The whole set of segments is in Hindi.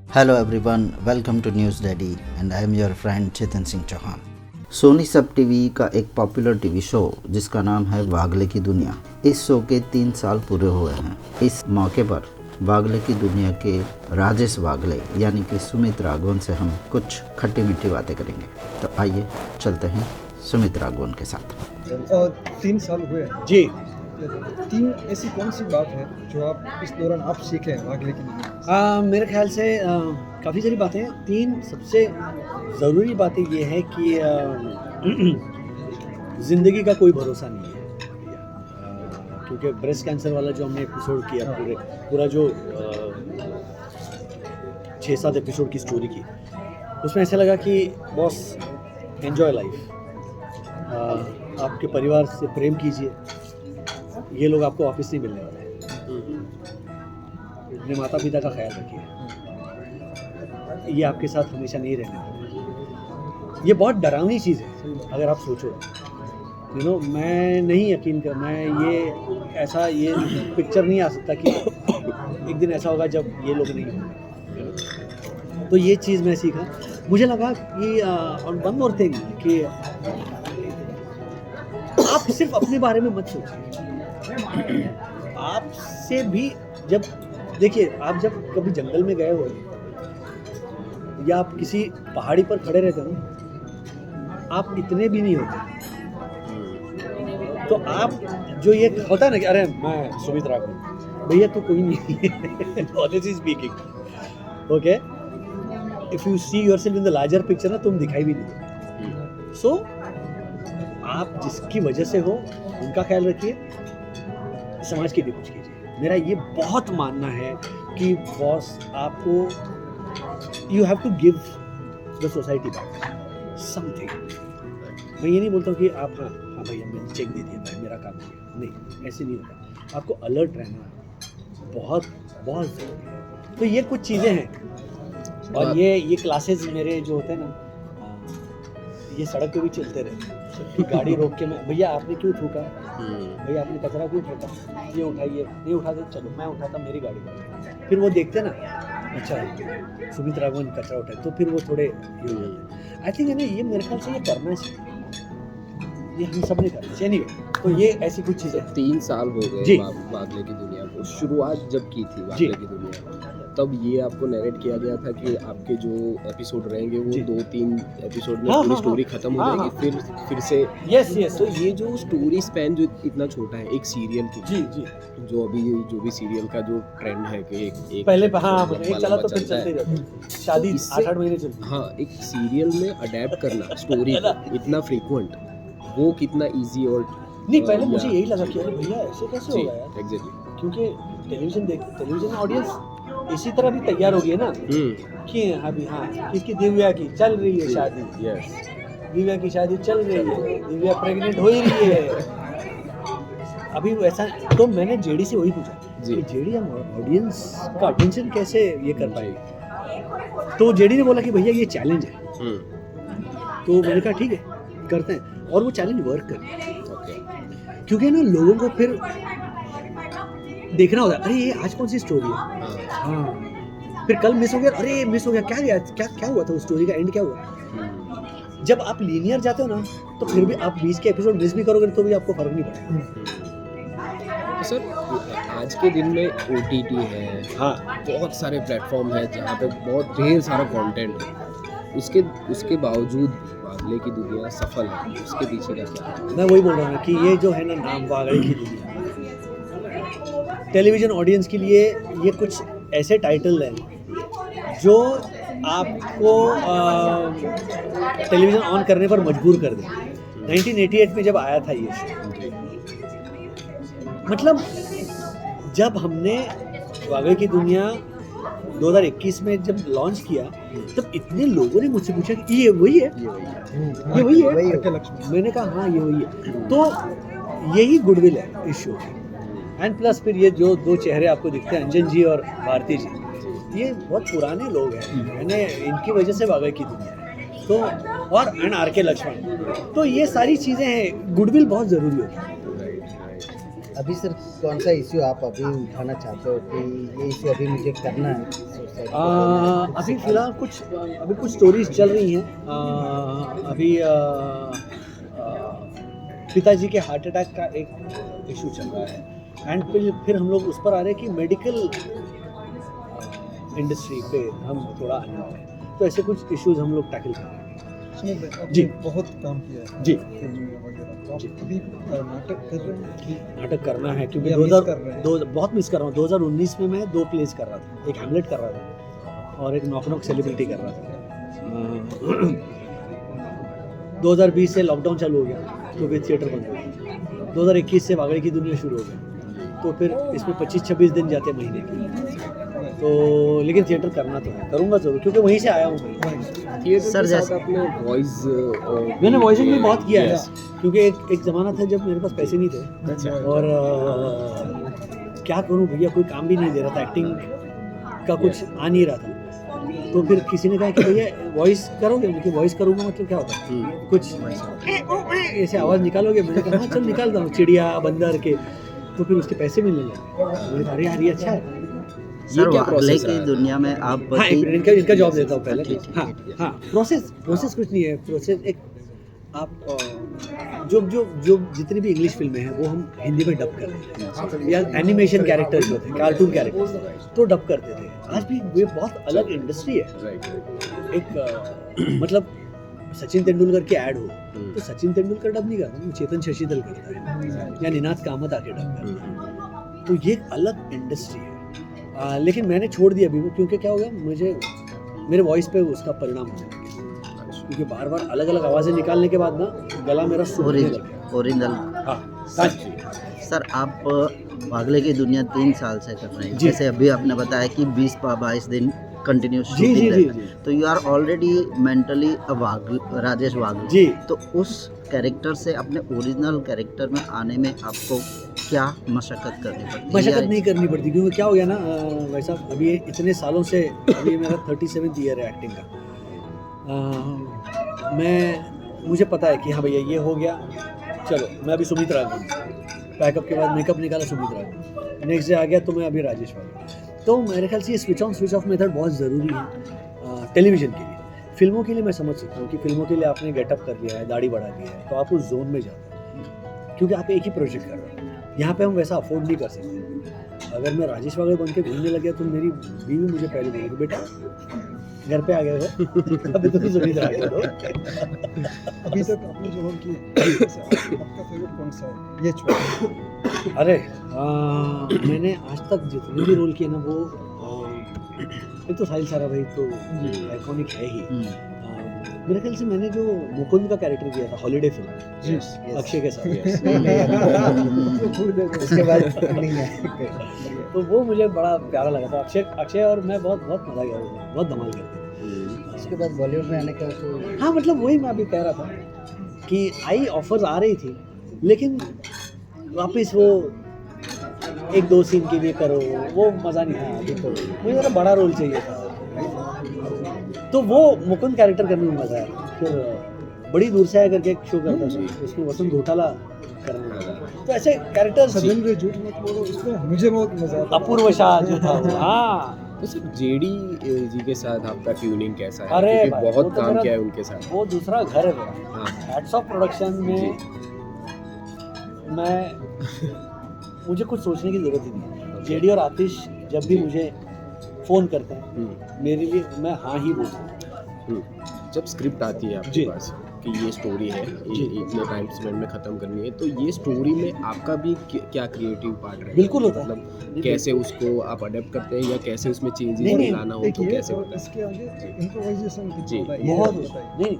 Hello everyone, welcome to news daddy and I am your friend Chetan Singh Chauhan. Sony SAB TV का एक पॉपुलर टीवी शो जिसका नाम है वागले की दुनिया, इस शो के 3 साल पूरे हुए हैं। इस मौके पर वागले की दुनिया के राजेश वागले यानी कि सुमित राघवन से हम कुछ खट्टी मीठी बातें करेंगे। तो आइए चलते हैं सुमित राघवन के साथ। 3 साल हुए जी। 3 ऐसी कौन सी बात है जो आप इस दौरान आप सीखे हैं वागले की दुनिया? मेरे ख्याल से काफ़ी सारी बातें हैं। 3 सबसे ज़रूरी बातें ये है कि ज़िंदगी का कोई भरोसा नहीं है। क्योंकि ब्रेस्ट कैंसर वाला जो हमने एपिसोड किया, पूरा जो 6-7 एपिसोड की स्टोरी की, उसमें ऐसा लगा कि बॉस एन्जॉय लाइफ, आपके परिवार से प्रेम कीजिए, ये लोग आपको वापस नहीं मिलने वाले हैं। अपने माता पिता का ख्याल रखिए, ये आपके साथ हमेशा नहीं रहने वाले। ये बहुत डरावनी चीज़ है अगर आप सोचो। मैं नहीं यकीन कर, मैं ये पिक्चर नहीं आ सकता कि एक दिन ऐसा होगा जब ये लोग नहीं होंगे। तो ये चीज़ मैं सीखा। मुझे लगा कि और वन मोर थिंग कि आप सिर्फ अपने बारे में मत सोचिए। आपसे भी जब देखिए, आप जब कभी जंगल में गए हो या आप किसी पहाड़ी पर खड़े रहते हो ना, आप इतने भी नहीं होते। तो आप जो ये होता है ना कि अरे मैं सुमित राघवन, भैया तो कोई नहीं है। Honestly speaking, okay, if you see yourself in the larger picture ना, तुम दिखाई भी नहीं। सो आप जिसकी वजह से हो उनका ख्याल रखिए, समाज की भी कुछ कीजिए। मेरा ये बहुत मानना है कि बॉस आपको, you have to give the society back something. मैं ये नहीं बोलता हूँ कि आप हाँ भैया मैंने चेक दे दिया भाई, मेरा काम हो गया, नहीं, ऐसे नहीं होता। आपको अलर्ट रहना बहुत बहुत ज़रूरी है। तो ये कुछ चीज़ें हैं। और ये क्लासेस मेरे जो होते हैं ना, ये सड़क पे भी चलते रहते हैं कि गाड़ी रोक के मैं, भैया आपने क्यों थूका, भैया आपने कचरा क्यों फेंका, ये उठाइए, नहीं उठाते, चलो मैं उठाता, मेरी गाड़ी में। फिर वो देखते ना, अच्छा सुमित राघवन कचरा उठाए, तो फिर वो थोड़े ये हो जाते हैं। आई थिंक है ना, ये मेरे ख्याल से ये करना चाहिए, ये हम सब ने करना चाहिए। तो ये ऐसी कुछ चीज़ें। 3 साल हो गए वागले की दुनिया को। शुरुआत जब की थी वागले की दुनिया, तब ये आपको नैरेट किया गया था कि आपके जो एपिसोड रहेंगे वो 2-3 एपिसोड में पूरी स्टोरी खत्म हो जाएगी, फिर से। यस। तो ये जो स्टोरी स्पैन जो इतना छोटा है एक सीरियल की, जी, जो अभी जो भी सीरियल का जो ट्रेंड है कि एक पहले एक चला तो फिर चलते रहते, शादी 8-8 महीने चलती। हाँ, एक सीरियल में अडेप्ट करना स्टोरी इतना फ्रीक्वेंट, वो कितना इजी और नहीं, पहले मुझे यही लगा कि अरे भैया ऐसे कैसे होगा यार। एग्जैक्टली। क्योंकि टेलीविजन ऑडियंस इसी तरह भी तैयार हो गई है ना कि अभी किसकी, दिव्या की चल रही है शादी, दिव्या की शादी चल रही है, दिव्या प्रेग्नेंट हो ही रही है अभी वैसा। तो मैंने जेडी से वही पूछा कि जेडी हम ऑडियंस का अटेंशन कैसे ये कर पाएगी। तो जेडी ने बोला कि भैया ये चैलेंज है। तो मैंने कहा ठीक है, करते हैं। और वो चैलेंज वर्क कर, क्योंकि ना लोगों को फिर देखना होता है, अरे ये आज कौन सी स्टोरी है, हाँ, फिर कल मिस हो गया, अरे मिस हो गया, क्या हुआ था, उस स्टोरी का एंड क्या हुआ। जब आप लीनियर जाते हो ना, तो फिर भी आप 20 के एपिसोड मिस भी करोगे तो भी आपको फर्क नहीं पड़ेगा। सर आज के दिन में OTT है, हाँ, बहुत सारे प्लेटफॉर्म है जहाँ पे बहुत ढेर सारा कंटेंट है, उसके बावजूद वागले की दुनिया सफल है। उसके पीछे का क्या है? मैं वही बोल रहा हूँ कि ये जो है ना नाम वागले की दुनिया, टेलीविजन ऑडियंस के लिए ये कुछ ऐसे टाइटल हैं जो आपको टेलीविज़न ऑन करने पर मजबूर कर दें। 1988 में जब आया था ये शो, मतलब जब हमने वागले की दुनिया 2021 में जब लॉन्च किया, तब इतने लोगों ने मुझसे पूछा कि ये वही है, ये वही है। मैंने कहा हाँ ये वही है। तो यही गुडविल है इस शो की। एंड प्लस फिर ये जो 2 चेहरे आपको दिखते हैं, अंजन जी और भारती जी, ये बहुत पुराने लोग हैं, मैंने इनकी वजह से वागले की दुनिया है। तो और एंड RK लक्ष्मण, तो ये सारी चीज़ें हैं, गुडविल बहुत ज़रूरी होती है। अभी सर कौन सा इश्यू आप अभी उठाना चाहते हो कि ये इश्यू अभी मुझे करना है सुसाइड अभी फ़िलहाल कुछ स्टोरीज चल रही हैं। अभी पिताजी के हार्ट अटैक का एक इशू चल रहा है एंड फिर हम लोग उस पर आ रहे हैं कि मेडिकल इंडस्ट्री पे हम थोड़ा आने वाले हैं, तो ऐसे कुछ इश्यूज हम लोग टैकल कर रहे हैं। उसमें आपने जी। बहुत काम किया है जी। फिल्म में वगैरह, तो आप जी। अभी नाटक कर रहे हैं कि नाटक करना है क्योंकि या miss कर रहे हैं? बहुत मिस कर रहा हूँ। 2019 में मैं 2 प्लेस कर रहा था, एक हैमलेट कर रहा था और एक नॉक नॉक सेलिब्रिटी कर रहा था। 2020 से लॉकडाउन चालू हो गया तो फिर थिएटर बंद हो गया। 2021 से वागड़े की दुनिया शुरू हो गया, तो फिर इसमें 25-26 दिन जाते हैं महीने के। तो लेकिन थिएटर करना तो है, करूँगा ज़रूर क्योंकि वहीं से आया हूँ मैं। थिएटर सर, के साथ जैसे- आपने वॉइस मैंने वॉइसिंग भी बहुत किया है क्योंकि एक ज़माना था जब मेरे पास पैसे नहीं थे अच्छा। और क्या करूँ भैया, कोई काम भी नहीं दे रहा था, एक्टिंग का कुछ आ नहीं रहा था। तो फिर किसी ने कहा कि भैया वॉइस करोगे? मुझे वॉइस करूँगा मतलब क्या होता है, कुछ ऐसे आवाज़ निकालोगे? मैंने कहा हाँ चल निकालता हूँ, चिड़िया बंदर के। तो फिर उसके पैसे मिलने लगे। मैंने कहा अरे यार ये अच्छा है। सर क्या वागले process की रहा? दुनिया में आप हाँ एक मिनट, इनका जॉब देता हूँ पहले। ठीक, ठीक, हाँ हाँ, प्रोसेस कुछ नहीं है। प्रोसेस एक आप जो जितनी भी इंग्लिश फिल्में हैं वो हम हिंदी में डब करते हैं, या एनिमेशन कैरेक्टर्स जो थे, कार्टून कैरेक्टर्स तो डब करते थे। आज भी ये बहुत अलग इंडस्ट्री है। राइट। एक मतलब सचिन तेंदुलकर की ऐड हो तो सचिन तेंदुलकर डब नहीं करता, वो चेतन शशिधर करता है या निनाद कामत आके डब करता है। तो ये एक अलग इंडस्ट्री है। लेकिन मैंने छोड़ दिया अभी वो, क्योंकि क्या हो गया, मुझे मेरे वॉइस पे उसका परिणाम होने लगा, क्योंकि बार बार अलग अलग आवाज़ें निकालने के बाद ना गला मेरा सूखने लग गया। ओरिजिनल। हाँ सर आप वागले की दुनिया 3 साल से कर रहे हैं, जी। जैसे अभी आपने बताया कि 20-22 दिन कंटिन्यूस जी जी शूटिंग जी रहता है। जी तो you are already mentally Rajesh Wagle. जी। तो उस कैरेक्टर से अपने ओरिजिनल कैरेक्टर में आने में आपको क्या मशक्क़त करनी पड़ती है? मशक्क़त या- नहीं करनी पड़ती, क्योंकि क्या हो गया ना वैसा, अभी इतने सालों से, अभी मेरा 37th ईयर है एक्टिंग का। मुझे पता है कि हाँ भैया ये हो गया, चलो मैं अभी सुमित राघवन, पैकअप के बाद मेकअप निकाला सुमित राघवन, नेक्स्ट डे आ गया तो मैं अभी राजेश वाला। तो मेरे ख्याल से ये switch on switch off method बहुत ज़रूरी है टेलीविज़न के लिए। फिल्मों के लिए मैं समझ सकता हूँ कि फिल्मों के लिए आपने गेटअप कर लिया है, दाढ़ी बढ़ा दी है, तो आप उस जोन में जाते हैं क्योंकि आप एक ही प्रोजेक्ट कर रहे हैं। यहाँ पे हम वैसा अफोर्ड नहीं कर सकते। अगर मैं राजेश वागले बन के घूमने लग गया तो मेरी बीवी मुझे पहले बोलेगी, बेटा घर पे आ गए हो अभी तो सुमित राघवन हो। अभी तक आपने जो रोल किए से आपका फेवरेट कौन सा है, ये छोड़? अरे मैंने आज तक जितने भी रोल किए ना वो एक तो साहिल सारा भाई तो आइकॉनिक है ही। मेरे ख्याल से मैंने जो मुकुंद का कैरेक्टर किया था हॉलीडे फिल्म अक्षय के साथ, उसके बाद नहीं है। तो वो मुझे बड़ा प्यारा लगा था। अक्षय और मैं बहुत मजा गया, बहुत धमाल करते थे। उसके बाद बॉलीवुड में आने का तो हाँ मतलब वही मैं अभी कह रहा था कि आई ऑफर्स आ रही थी, लेकिन वापस वो 1-2 सीन के लिए करो, वो मज़ा नहीं आया। अभी तो मुझे ज़रा बड़ा रोल चाहिए था, तो वो मुकुंद कैरेक्टर करने में मज़ा आया। फिर बड़ी दूर से आया करके एक शो करता था, उसमें वसंत घोटाला करने लगा। तो ऐसे कैरेक्टर्स, सदन रे झूठ मत बोलो, इसमें मुझे बहुत मजा आता है। अपूर्व शाह जो था वो, हाँ तो सर जेडी जी के साथ आपका ट्यूनिंग कैसा है? अरे क्योंकि भाई, वो बहुत तो काम मेरा- किया है उनके साथ। वो दूसरा घर है मेरा। हाँ हैट्स ऑफ प्रोडक्शन में मैं मुझे कुछ सोचने की ज़रूरत ही नहीं। जेडी और आतिश जब भी मुझे फ़ोन करते हैं मेरे लिए, मैं हाँ ही बोलता हूँ। जब स्क्रिप्ट आती है आपके जी। पास कि ये स्टोरी है, जी। ये इतने टाइम स्पेंड में ख़त्म करनी है, तो ये स्टोरी में आपका भी क्या क्रिएटिव पार्ट है? बिल्कुल होता है। मतलब कैसे उसको आप अडेप्ट करते हैं या कैसे उसमें चेंजेस नहीं, लाना हो एक तो ये कैसे और होता है? इसके आगे इम्प्रोवाइजेशन जी, बहुत होता है। नहीं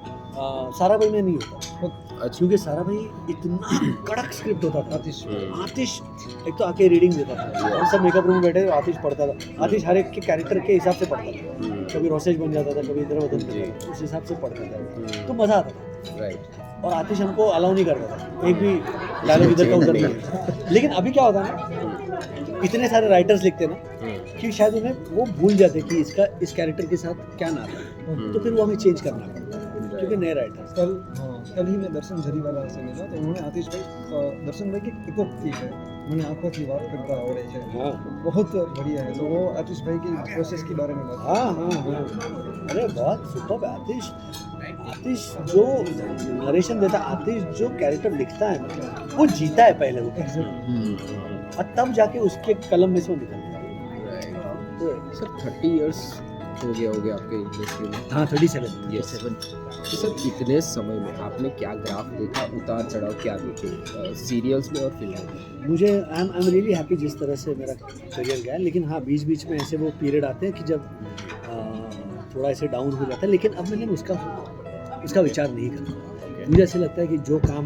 सारा भाई में नहीं होता, अच्छा। क्योंकि सारा भाई इतना कड़क स्क्रिप्ट होता था। आतिश आतिश एक तो आके रीडिंग देता था, हम सब मेकअप रूम में बैठे थे, आतिश पढ़ता था। आतिश हर एक के कैरेक्टर के हिसाब से पढ़ता था, कभी रोसेज बन जाता था, कभी इधर उधर जी। करता था, उस हिसाब से पढ़ता था, तो मज़ा आता था। राइट। और आतिश हमको अलाउ नहीं करता था एक भी डायलॉग इधर का उधर नहीं। लेकिन अभी क्या होता है ना, इतने सारे राइटर्स लिखते हैं ना कि शायद उन्हें वो भूल जाते कि इसका इस कैरेक्टर के साथ क्या नाता है, तो फिर वो हमें चेंज करना पड़ता है क्योंकि नए राइटर्स। कल ही मैं दर्शन झरीवाला से मिला, तो उन्होंने आतिश भाई दर्शन भाई की इको की है મને આંખોથી વાત કરતા આવડે છે हाँ बहुत बढ़िया है तो वो आतिश भाई की प्रोसेस के बारे में बात हाँ हाँ हाँ अरे बहुत सुपर आतिश आतिश जो नरेशन देता है, आतिश जो कैरेक्टर लिखता है ना, वो जीता है पहले वो और तब जाके उसके कलम में से वो निकलता है। सर 30 इयर्स हो गया आपके इंडस्ट्री में। हाँ 37 यस तो सर इतने समय में आपने क्या ग्राफ देखा, उतार चढ़ाव क्या देखे सीरियल्स में और फिल्मों में? मुझे आई एम रियली हैप्पी जिस तरह से मेरा करियर गया है, लेकिन हाँ बीच बीच में ऐसे वो पीरियड आते हैं कि जब थोड़ा ऐसे डाउन हो जाता है, लेकिन अब मैंने उसका विचार नहीं करता। मुझे ऐसा लगता है कि जो काम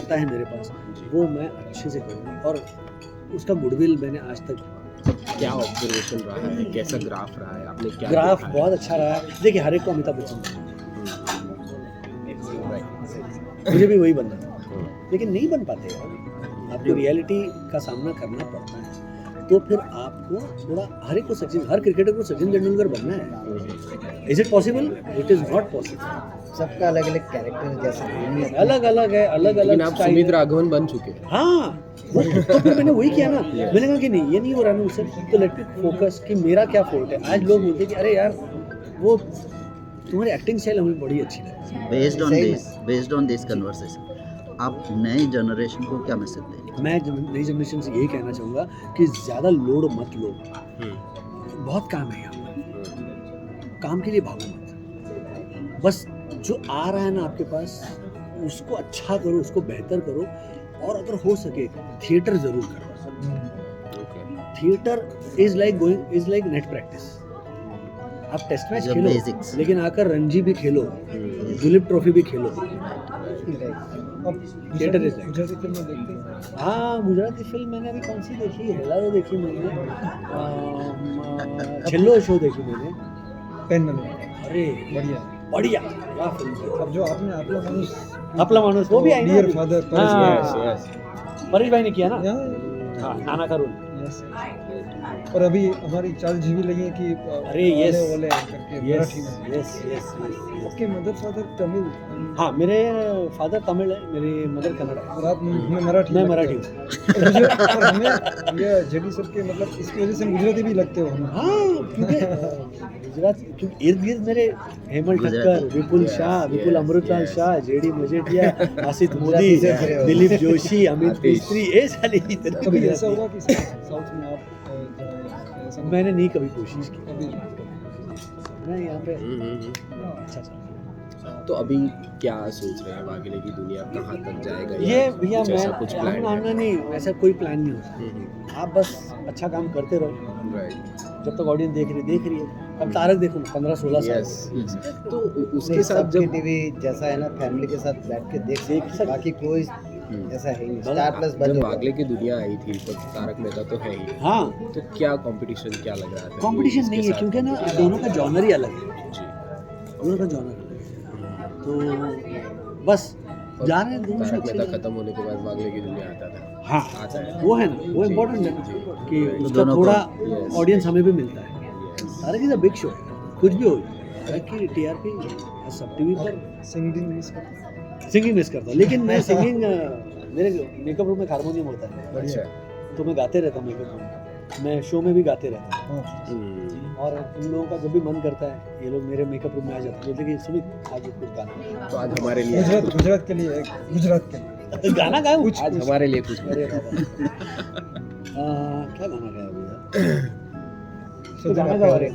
आता है मेरे पास वो मैं अच्छे से करूँ और उसका गुडविल मैंने आज तक। क्या ऑब्जर्वेशन रहा है, कैसा ग्राफ रहा है, आपने क्या ग्राफ देखा है? बहुत अच्छा रहा है। देखिए हर एक को अमिताभ बच्चन बनना है। मुझे भी वही बनना था, लेकिन नहीं बन पाते यार। आपको रियलिटी का सामना करना पड़ता है, तो फिर आपको थोड़ा हर एक को हर क्रिकेटर को सचिन तेंदुलकर बनना है। Is it possible? It is not possible. सबका अलग अलग कैरेक्टर जैसा नहीं है। अलग अलग है, अलग लेकिन अलग आप सुमित राघवन बन चुके हैं। हाँ तो फिर मैंने वही किया ना। मैंने कहा कि नहीं ये नहीं हो रहा ना मुझसे, तो लेट मी फोकस कि मेरा क्या फॉल्ट है। आज लोग बोलते हैं कि अरे यार वो तुम्हारी एक्टिंग स्टाइल हमें बड़ी अच्छी लगी। बेस्ड ऑन दिस कन्वर्सेशन आप नए जनरेशन को क्या मैसेज देंगे? मैं नई जनरेशन से यही कहना चाहूँगा कि ज़्यादा लोड मत लो। बहुत काम है यहाँ पर, काम के लिए भागो मत। बस जो आ रहा है ना आपके पास उसको अच्छा करो, उसको बेहतर करो, और अगर हो सके थिएटर जरूर करो। Theatre is like net practice. आप test match The Khelo basics. लेकिन आकर रणजी भी खेलो, दुलीप ट्रॉफी भी खेलो। अब थिएटर इज गुजराती फिल्में देखते हैं हाँ गुजराती फिल्म मैंने अभी कौन सी देखी? हेलारो देखी मैंने, छेल्लो शो देखी मैंने। पैनल अरे बढ़िया बढ़िया क्या फिल्म थी। अब जो आपने आपला माणूस वो भी आई ना डियर अभी? फादर हाँ, परेश भाई ने किया ना। हाँ नाना का रोल। और अभी हमारी चाल जीवी लगी है कि अरे yes. ओले करके मराठी में यस आपके मदर फादर तमिल हाँ मेरे फादर तमिल है, मेरी मदर कन्नड़ है और आप हमें मराठी मैं लगते मराठी हो। हूँ। और हमें ये जेडी सब के मतलब इसकी वजह से हम गुजराती भी लगते हो हमें हाँ क्योंकि गुजरात क्योंकि इर्द गिर्द मेरे हेमंत ठक्कर, विपुल शाह, विपुल अमृतलाल शाह, जेडी मजेठिया, आसित मोदी, दिलीप जोशी, अमित मिस्त्री, ये सारे कभी ऐसा हुआ कि साउथ में आप ऐसा मैंने नहीं कभी कोशिश की। कभी मैं यहाँ पे अच्छा चल तो अभी क्या सोच रहे हैं, वागिले की दुनिया कहाँ तक जाएगा? ये भैया कुछ मैं ऐसा कुछ प्लान मानना नहीं, ऐसा कोई प्लान नहीं होता। आप बस अच्छा काम करते रहो, जब तक ऑडियंस देख रही है। अब तारक देखो 15-16 साल यस तो उसके नहीं, साथ सबके जब टीवी जैसा है ना, फैमिली के साथ बैठ के देख सकते, बाकी कोई ऐसा है ही नहीं। स्टार प्लस जब बंद हो वागले की दुनिया आई थी तो तारक मेहता तो है ही, हाँ तो क्या कंपटीशन क्या लग रहा था? कंपटीशन इसके नहीं है साथ क्योंकि ना दोनों का जॉनर ही अलग है। जी दोनों का जॉनर अलग है, तो बस जा रहे हैं दोनों तारक अच्छे मेहता जा रहे हैं। खत्म होने के बाद वागले की दुनिया आता था, हाँ आता है। वो है ना, वो इम्पोर्टेंट है कि उसका दोनों थोड़ा yes. ऑडियंस हमें भी मिलता है। Yes. Tarak is a big show, कुछ भी हो तारक की टीआरपी सब टीवी पर सिंगिंग मिस करते सिंगिंग मिस करता हूँ, लेकिन मैं सिंगिंग मेरे मेकअप रूम में हारमोनियम होता है, अच्छा तो मैं गाते रहता हूँ मेकअप रूम में, मैं शो में भी गाते रहता हूँ। हाँ और उन लोगों का जब भी मन करता है ये लोग मेरे मेकअप रूम में आ जाते हैं, बोलते कि सुमित आज कुछ गाना तो आज हमारे लिए गुजरात के लिए गुजरात के लिए गाना गाए आज हमारे लिए कुछ अरे बाबा। क्या गाना गाया भैया? तो सोचो गाना आप गाओ क्या रे।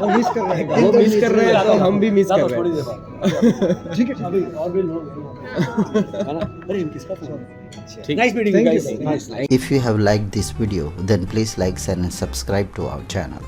वो मिस कर रहे हैं वो मिस कर रहे हैं तो हम भी मिस कर रहे थोड़ी हैं। देर बाद ठीक है अभी और भी लोग गाना अरे किसका फोन? ठीक nice meeting Thank you. Guys. If you have liked this video, then please like, share and subscribe to our channel.